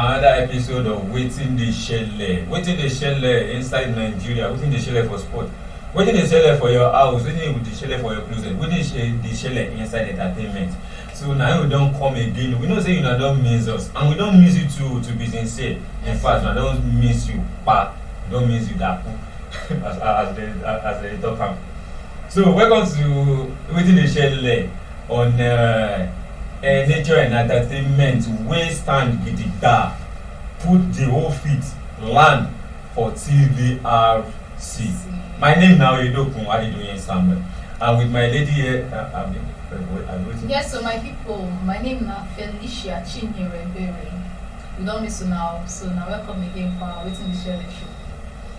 another episode of Waiting the Shelle. Waiting the Shelle inside Nigeria. Waiting the Shelle for sport. Waiting the Shelle for your house. Waiting the Shelle for your closet. Waiting the Shelle inside entertainment. So now we don't come again. We know say you don't miss us, and we don't miss you to be sincere. In fact, we don't miss you, but we don't miss you that as they talk about. So welcome to Waiting the Shelle on nature and entertainment. We stand gidigba, put the whole feet land for TVRC. My name now is Enhancement, and with my lady here, yes, so my people, my name now Felicia Chinyere. We don't miss you now, so now welcome again for our Waiting the Shelle show.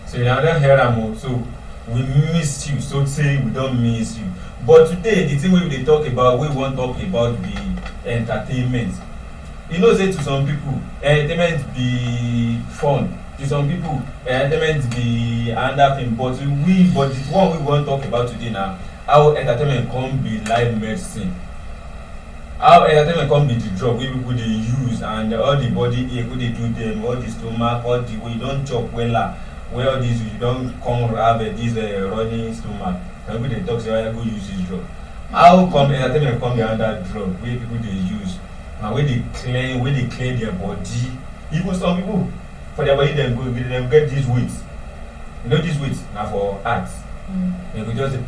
So you don't hear them, so we missed you, so say we don't miss you. But today, the thing we talk about, we want to talk about the entertainment. You know, say to some people, entertainment be fun. To some people, entertainment be another thing. But the one we want to talk about today now, how entertainment can be life medicine. How entertainment can be the drug we people they use, and all the body ache we they do them, all the stomach, all the way you don't chop well. Where all these you don't come have this running stomach. And people they talk say I go use this drug. How come entertainment come behind that drug where people they use and where they clean their body? Even some people for their body them get this weight. You know this weight now for arts. They go just say,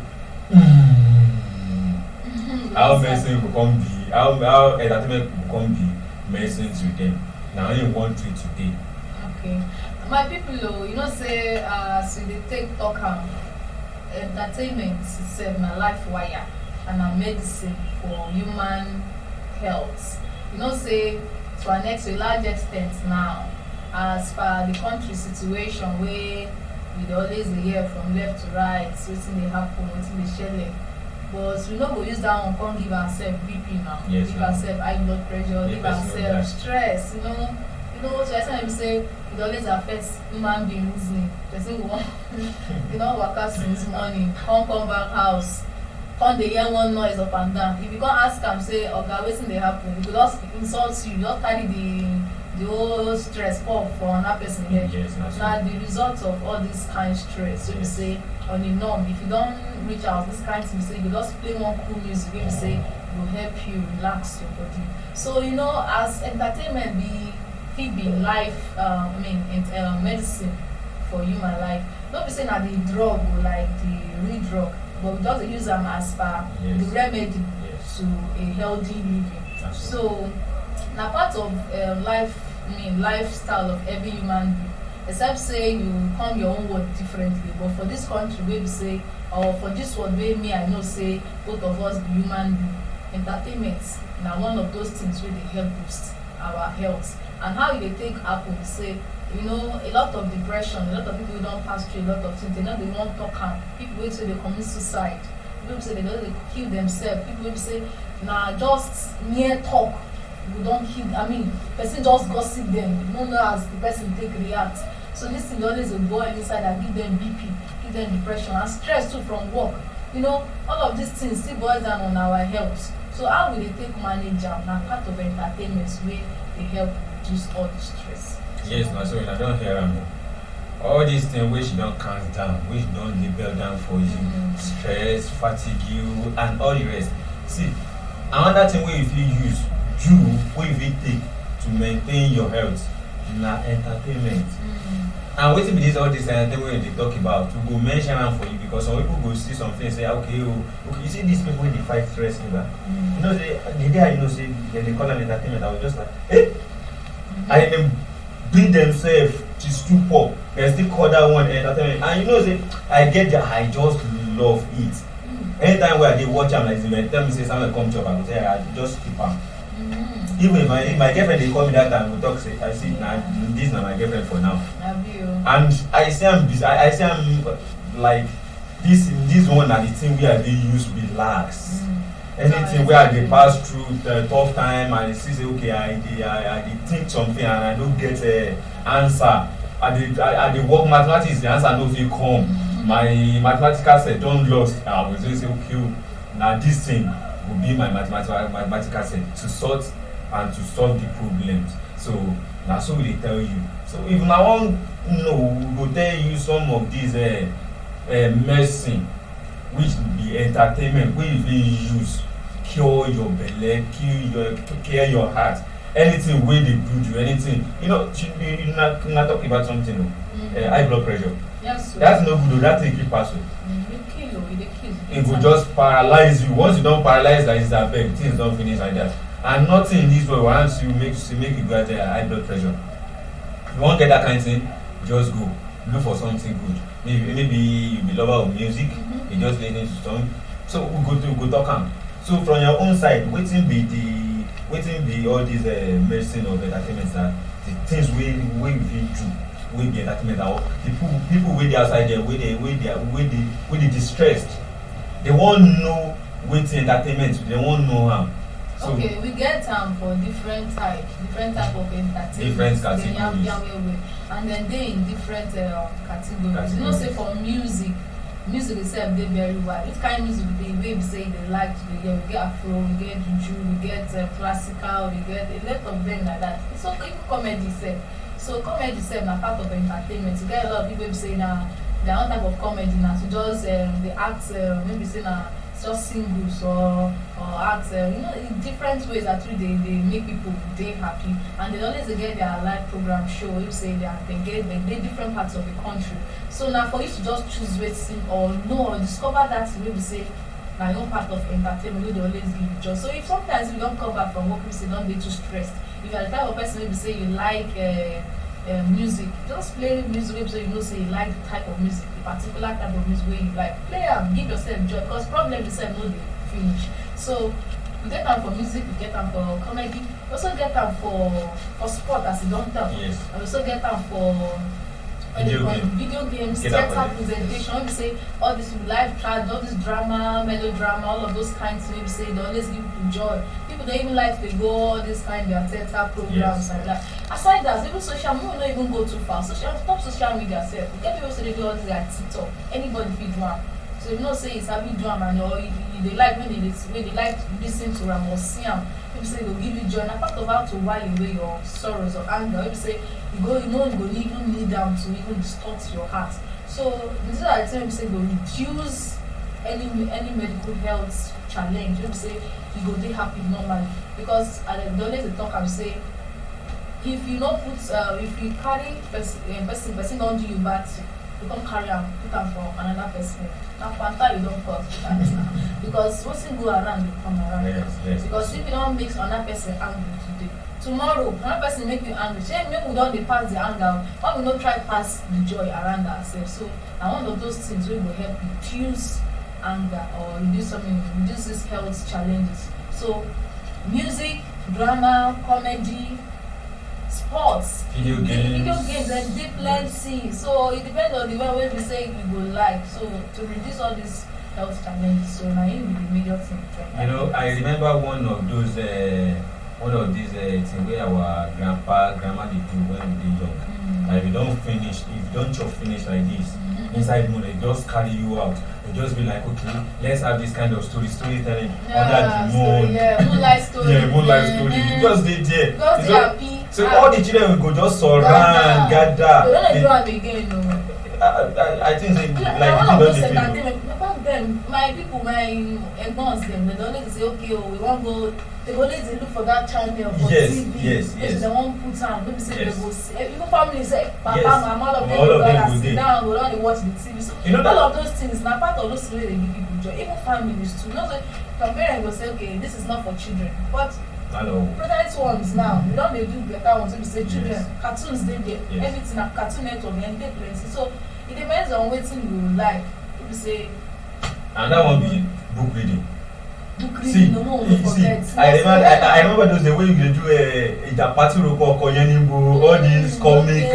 how medicine will come be how entertainment will come be medicine to them. Now only one treat today. Okay. My people, you know, say, so they take talk entertainment is my life wire and a medicine for human health. You know, say, to an large extent now, as per the country situation where we always hear from left to right, waiting they happen, waiting they share. But we don't go use that one, come give ourselves BP now, yes, give ourselves high blood pressure, give ourselves stress, you know. You know, so every time you say it always affects human being reasoning. Person go on, you know, work out since morning, come back house, come they hear one noise up and down. If you can't ask them, say, okay, waiting they happen, you could just insult you, just carry the whole stress for another person here. Yes, now the result of all this kind of stress, so you say on the norm, if you don't reach out this kind of thing, you say you just play one cool music, you say it will help you relax your body. So you know, as entertainment be life, medicine for human life. Don't be saying that the drug or like the real drug, but we just use them as per the remedy to a healthy living. So now part of lifestyle of every human being, except say you come your own word differently. But for this country, where we say, or for this word where me I know say both of us be human being, entertainment now one of those things where they help boost our health. And how they take happen, say, you know, a lot of depression, a lot of people who don't pass through a lot of things, they know they won't talk out. People will say they commit suicide. People say they kill themselves. People will say, nah, just mere talk. We don't kill, person just gossip them. You don't know as the person take react. So this thing always a boil inside that give them BP, give them depression, and stress too from work. You know, all of these things still boil down on our health. So how will they take manage them? Now part of entertainment where they help reduce all the stress. Yes, now so I don't hear them. All these things which don't count down, which don't label down for you, stress, fatigue, and all the rest. See, another thing where if you use, where if you take to maintain your health, na entertainment. And waiting with all this entertainment they talk about, we go mention them for you because some people go see something and say, okay, you see these people when they fight stress, you know, the day I say they call them entertainment, I was just like, hey. I them beat themselves to stupor. They still call that one entertainment. And you know, say I get that I just love it. Anytime where they watch them, like they tell me say someone come chop, I go say I just keep them. Even if my girlfriend they call me that time, we talk say I see now this is my girlfriend for now. And I say I'm like this one that the thing where they use relax. Anything where they pass through the tough time and they say okay I think something and I don't get an answer. I dey work mathematics, the answer no fit come. My mathematical set don't lost. I was just say okay, now this thing will be my mathematical set to sort and to solve the problems. So na so we dey tell you. So if una wan know, we go tell you some of these medicine which be entertainment wey you fit use cure your belle, cure your heart, anything wey dey do you, anything, you know, una talk about something high blood pressure. Yes, That's no good o, that thing keep pass o. E dey kill. It go just paralyze you. Once you don paralyze like this, abeg things don finish like that. And nothing in this world wants you make you get high blood pressure. If you wan get that kind of thing, just go look for something good. Maybe you be lover of music, you just lis ten to song. So we go talk am. So from your own side, wetin be all these medicine of entertainment, the things wey you fit do wey be entertainment, or the people wey dey outside there wey dey distressed, they wan know wetin entertainment, they wan know am. So, okay, we get for different type of entertainment. Different categories. And then they in different categories. You know, say for music itself dey very wide. Which kind of music dey wey be say they like to hear? We get Afro, we get Juju, we get classical, we get a lot of them like that. It's okay, even comedy itself. So comedy itself na part of entertainment. You get a lot of people wey be say na their own type of comedy na to just they act maybe say na just singles or act you know, in different ways that they make people dey happy. And they always get their live program show wey be say they different parts of the country. So now for you to just choose wetin or know or discover that wey be say na your own part of entertainment wey dey always give you joy. So if sometimes you don come back from work, you say don dey too stressed, if you are the type of person wey be say you like music, just play music wey be say you know say you like the type of music, the particular type of music wey you like, play am, give yourself joy, because problem itself no dey finish. So you get am for music, you get am for comedy, you also get am for sport as you don tell. Yes. And you also get am for video games, theatre presentation, wey be say all this live chat, all this drama, melodrama, all of those kinds wey be say they always give people joy. People dey even like to go all this kind their theatre programs like that. Aside that, even social media, no even go too far. Top social media sef, you get people say they do all this like TikTok, anybody fit do am. So you know say you sabi do am, and or you dey like when they like lis ten to am or see am, people say e go give you joy. Na part of how to while away your sorrows or anger. Wey be say you go even need am to even distort your heart. So these are the things wey be say go reduce any medical health challenge. Wey be say you go dey happy normally, because they always dey talk am say if you no put if you carry person don do you bad thing, you come carry am put am for another person, na kwanta you don cause be that now, because wetin go around dey come around. Yes. Because if you don make another person angry today, tomorrow another person make you angry, shey make we don dey pass the anger, why we no try pass the joy around ourselves? So na one of those things wey go help reduce anger or reduce these health challenges. So music, drama, comedy, sports, video games, and dey plenty. So it depends on the way wey we say you go like. So to reduce all these health challenges, so na im be the major thing. You know, I remember one of these things wey our grandma dey do when we dey young. Like if you don chop finish like this, inside moon, they just carry you out. They just be like, okay, let's have this kind of storytelling under the moon. Moonlight story. Moonlight story. You just dey there. Just dey happy. So all the children will go just surround, gather. They don't dey do am again, no. I think say like one of those entertainment. Back then, my egbons dem, they always say, okay, we wan go. They always look for that channel for TV. Yes. They wan put am. Maybe say they go see. Even family say, Papa, Mama, all of them go sit down, go down, dey watch the TV. So you know all of those things na part of those things wey dey give people joy. Even families too. You know, so some parents go say, okay, this is not for children, but present ones now, we don dey do better ones wey be say children, cartoons dey there, everything na cartoon network, and dey plenty. So it depends on wetin you like. Wey be say. And that one be book reading. I remember those days when you dey do Ijapati Roko Okoyenimbo, all these comic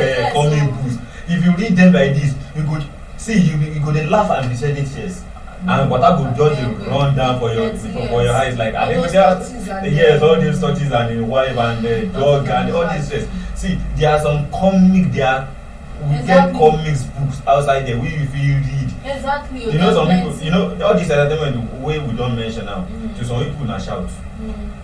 books. If you read them like this, you go dey laugh and be shedding tears. And water go just run down for your eyes, like all these torches and the wife and the dog and all these things. See, there are some we get comics books outside there where you feel read. Exactly. You know, some people, you know, all this entertainment way we don't mention now. To some people, na shout.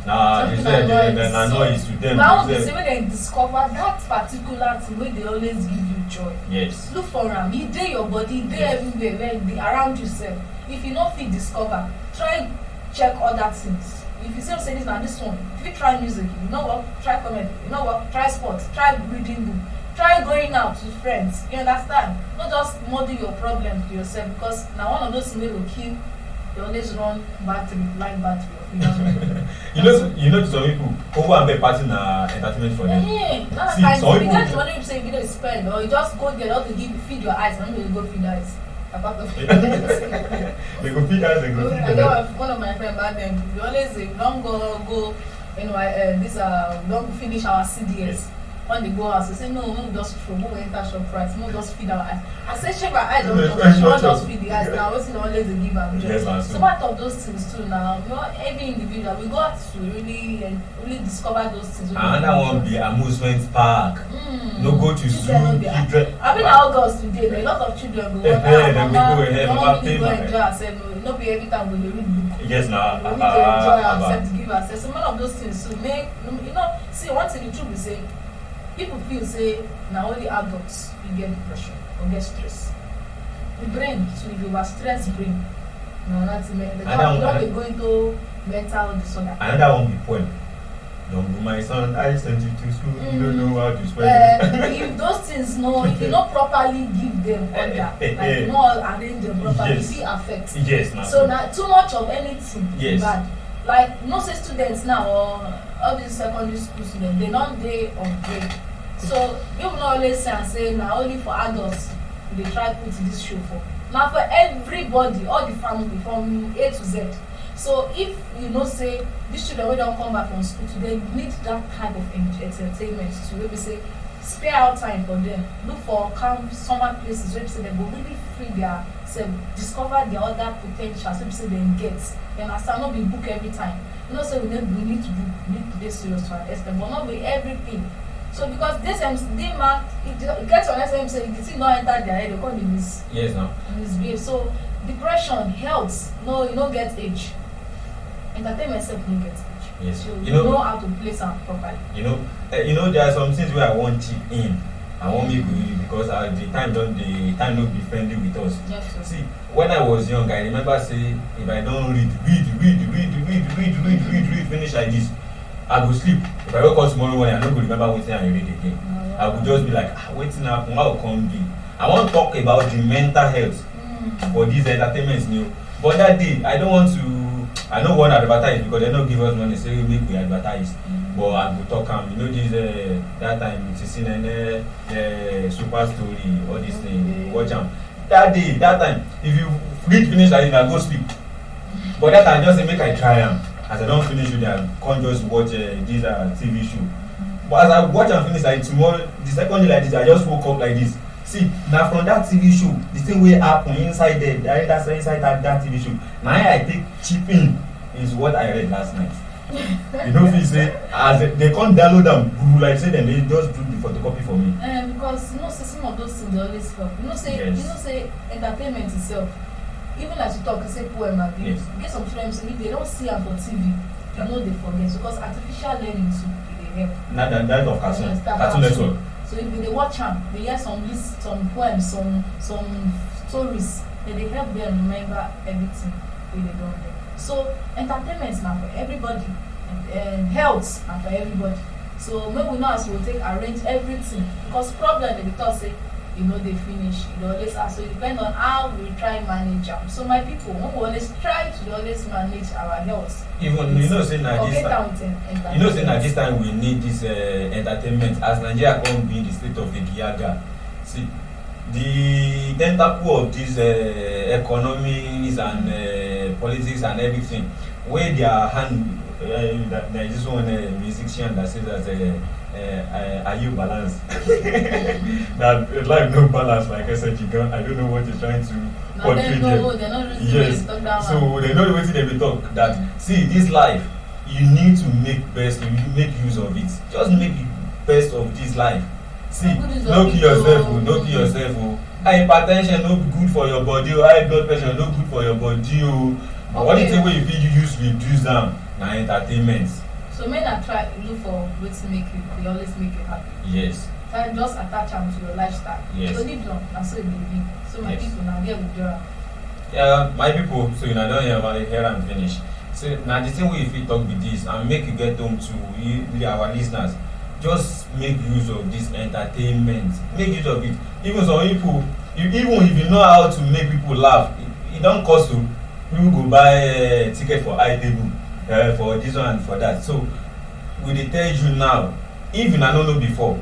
Nah, they say they noise to them. But I would say when they discover that particular thing where they always give you joy. Yes. Look for them. You day your body, you day everywhere, where they around yourself. If you not feel discover, try check other things. If you say this now this one, if you try music, you know what, try comedy, you know what, try sports, try reading book, try going out with friends. You understand? Not just model your problem to yourself, because now one of those things will kill. They always run battery, line battery. You know, some people over and be party na entertainment for them. That's See, some people, the money you say you don't spend, or you just go there not to feed your eyes, and then you go feed eyes. Apart of they go feed eyes and go feed I know one of my friends back then, we always say, don't go, you know, don't finish our CDS. Yes. When they go out, they say, no, we just throw, we enter shop price, we just feed our eyes. I say, shake my eyes, don't just feed the eyes. Now, what's always a give and yes, so part of those things too now, you know, every individual, we go out to really discover those things. Another one be amusement park. No go to zoo. I mean, August today, a lot of children go mama really go enjoy ourselves. Not be every time we read book. Yes, now. We need to enjoy ourselves, to give ourselves. So, one of those things to make, you know, see, one thing the truth is say, people feel say now only adults you get depression or get stress. The brain, so if you are stressed brain, no, that's it. You don't be going to mental disorder. Another one be poem. Don't do my son, I sent you to school, you don't know how to spell. If those things if you not properly give them order, like not arrange them properly, yes. it will affect. Yes, so now too much of anything yes. bad. Like no say students now or all these secondary school students, they don't day on break. So you will not always say now only for adults they try put this show for. Now for everybody, all the family from A to Z. So if you know say these children when don't come back from school today need that type of entertainment to maybe say spare out time for them. Look for calm summer places where say they will really free their self, discover their other potentials, so say they get. You understand? Not be book every time. You know, so we need to book, we need to be serious to an extent, but not with everything. So because this they mark it gets on SM say the thing not enter their head, they call it misbehave. So depression, health, no, you don't get age. Entertainment self no get age. Yes. So you know how to place them properly. You know there are some things where I want chip in. I want me because the time no be friendly with us. Yes, sir. See, when I was young, I remember say if I don't read finish like this, I go sleep. If I wake up tomorrow morning, I don't go remember what I read again. I would just be like, waiting up, how come be? I want to talk about the mental health for these entertainments new. But that day, I don't want to. I don't want to advertise because they don't give us money. Say make we advertise. But I go talk you know this that time it's CNN super story all this thing. Watch them. That day, that time, if you read finish like I go sleep. But that time just say make I try them. As I don't finish with them, can't just watch this TV show. But as I watch and finish like tomorrow, the second day like this, I just woke up like this. See, now from that TV show, the thing will happen inside there, that's inside that TV show. Now I take chip in is what I read last night. You know if you say as they can't download them, like say then they just do the photocopy for me. Because some of those things they always help. Say entertainment itself. Even as you talk, you say poem and yes. Get some children say if they don't see them for TV, they know they forget because artificial learning too they help. That of cartoon network. So if they watch them, they hear some poems, some stories, then they help them remember everything they don't know. So entertainment is now for everybody, and health now for everybody. So maybe we know as we take arrange everything because problem they talk say they finish. Always ask. So it depends on how we try manage them. So my people, we always try to always manage our health. Even saying that this time we need this entertainment as Nigeria come be in the state of the Giaga. See, the tentacle of these economies and politics and everything, where their hand. There is this one musician that says that are you balanced? That life no balance, like I said, I don't know what you're trying to portray them. They're not really yes. So they know the way they will talk that see this life, you need to make use of it. Just make the best of this life. see Good use no of kill it, yourself oh. o, no kill yourself o. Hypertension no good for your body o, high blood pressure no good for your body o. But only thing wey you fit use reduce am na entertainment. So make I try look for wetin make you dey always make you happy. Yes. Try just attach am to your lifestyle. Yes. So live long, na so e dey be. So my Yes. people na there we do am. Yeah, my people, so una don hear am finish. So na the thing wey you fit talk be this, and make you get home to you, our listeners. Just make use of this entertainment. Make use of it. Even some people, even if you know how to make people laugh, e don cost you. People go buy ticket for high table, for this one and for that. So we dey tell you now, if una no know before,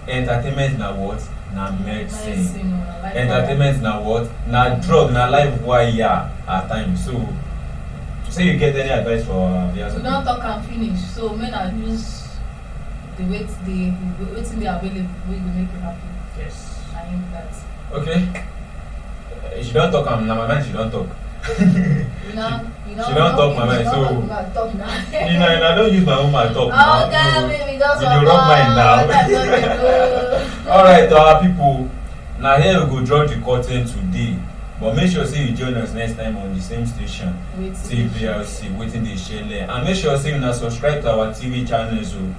entertainment na what? Na medicine. Entertainment na what? Na drug, na life wire at times. So say you get any advice for viewers? We don talk am finish, so make I use the wetin dey available wey go make you happy. Yes. Na him be that. Okay. She don talk am, na my mind she don talk. She don talk my mind, so you know, I don't use my own mouth talk. Oh, God, baby, just you dey rub mine now. Alright, our people, now here we go draw the curtain today. But make sure say you join us next time on the same station, TVLC, wetin dey shele. And make sure say you subscribe to our TV channels on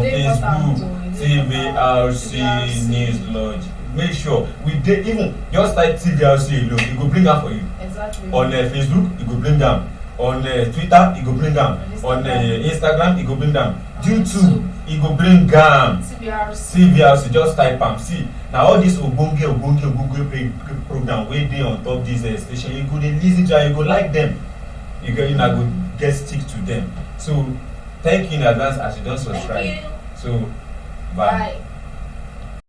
Facebook, TVLC News Lodge. Make sure we dey even just type TVLC alone, e go bring am for you. Exactly. On Facebook, e go bring am. On Twitter, e go bring am. On Instagram, e go bring am. YouTube, e go bring am. TVLC, just type am. See, na all this ogbonge program wey dey on top this station, you go dey lis ten to am, you go like them. You go get stick to them. So thank you in advance as you don subscribe. So bye.